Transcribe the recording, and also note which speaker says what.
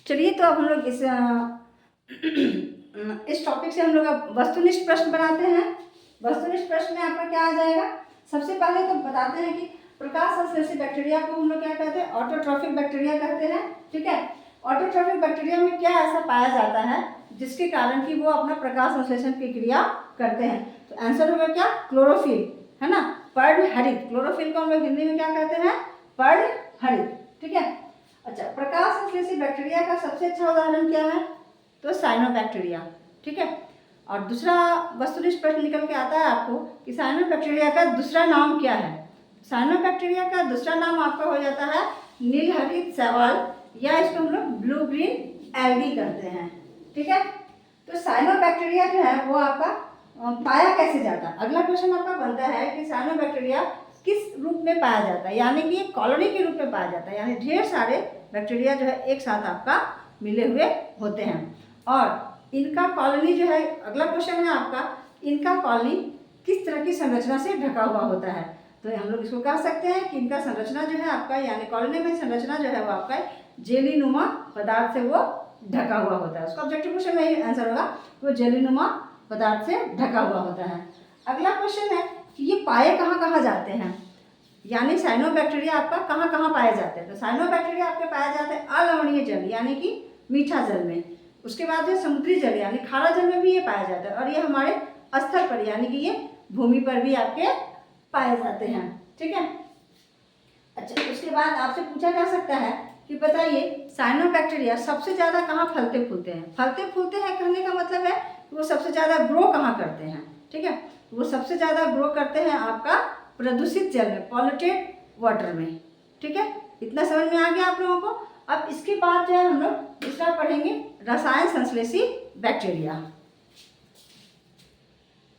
Speaker 1: चलिए, तो अब हम लोग इस टॉपिक से हम लोग अब वस्तुनिष्ठ प्रश्न बनाते हैं। वस्तुनिष्ठ प्रश्न में आपका क्या आ जाएगा? सबसे पहले तो बताते हैं कि प्रकाश संश्लेषी बैक्टीरिया को हम लोग क्या कहते हैं? ऑटोट्रॉफिक बैक्टीरिया कहते हैं। ठीक है, ऑटोट्रॉफिक बैक्टीरिया में क्या ऐसा पाया जाता है जिसके कारण कि वो अपना प्रकाश संश्लेषण की क्रिया करते हैं? तो आंसर होगा क्या? क्लोरोफिल, है ना, पर्णहरित। क्लोरोफिल को हम लोग हिंदी में क्या कहते हैं? पर्णहरित। ठीक है। अच्छा, प्रकाश संश्लेषी बैक्टीरिया का सबसे अच्छा उदाहरण क्या है? तो साइनोबैक्टीरिया। ठीक है। और दूसरा वस्तुनिष्ठ प्रश्न निकल के आता है आपको कि साइनोबैक्टीरिया का दूसरा नाम क्या है? साइनोबैक्टीरिया का दूसरा नाम आपका हो जाता है नीलहरित शैवाल, या इसको हम लोग ब्लू ग्रीन एल्गी करते हैं। ठीक है। तो साइनोबैक्टीरिया जो है वो आपका पाया कैसे जाता है? अगला क्वेश्चन आपका बनता है कि साइनोबैक्टीरिया किस रूप में पाया जाता है, यानी कि ये कॉलोनी के रूप में पाया जाता है, यानी ढेर सारे बैक्टीरिया जो है एक साथ आपका मिले हुए होते हैं। और इनका कॉलोनी जो है, अगला क्वेश्चन है आपका, इनका कॉलोनी किस तरह की संरचना से ढका हुआ होता है? तो हम लोग इसको कह सकते हैं कि इनका संरचना जो है आपका, यानी कॉलोनी में संरचना जो है वो आपका जेलीनुमा पदार्थ से वो ढका हुआ होता है। उसका ऑब्जेक्टिव क्वेश्चन में आंसर होगा वो जेलीनुमा पदार्थ से ढका हुआ होता है। अगला क्वेश्चन है कि ये पाए कहाँ कहाँ जाते हैं, यानी साइनोबैक्टीरिया आपका कहाँ कहाँ पाए जाते हैं? तो साइनोबैक्टीरिया आपके पाए जाते हैं अलवणीय जल, यानी कि मीठा जल में। उसके बाद है समुद्री जल, यानी खारा जल में भी ये पाया जाता है। और ये हमारे स्थल पर, यानी कि ये भूमि पर भी आपके पाए जाते हैं। ठीक है। अच्छा, उसके बाद आपसे पूछा जा सकता है कि बताइए साइनोबैक्टीरिया सबसे ज़्यादा कहाँ फलते फूलते हैं? फलते फूलते हैं कहने का मतलब है वो सबसे ज़्यादा ग्रो कहाँ करते हैं? ठीक है, वो सबसे ज़्यादा ग्रो करते हैं आपका प्रदूषित जल में, पॉल्यूटेड वाटर में। ठीक है, इतना समझ में आ गया आप लोगों को। अब इसके बाद जो है हम लोग दूसरा पढ़ेंगे रसायन संश्लेषी बैक्टीरिया।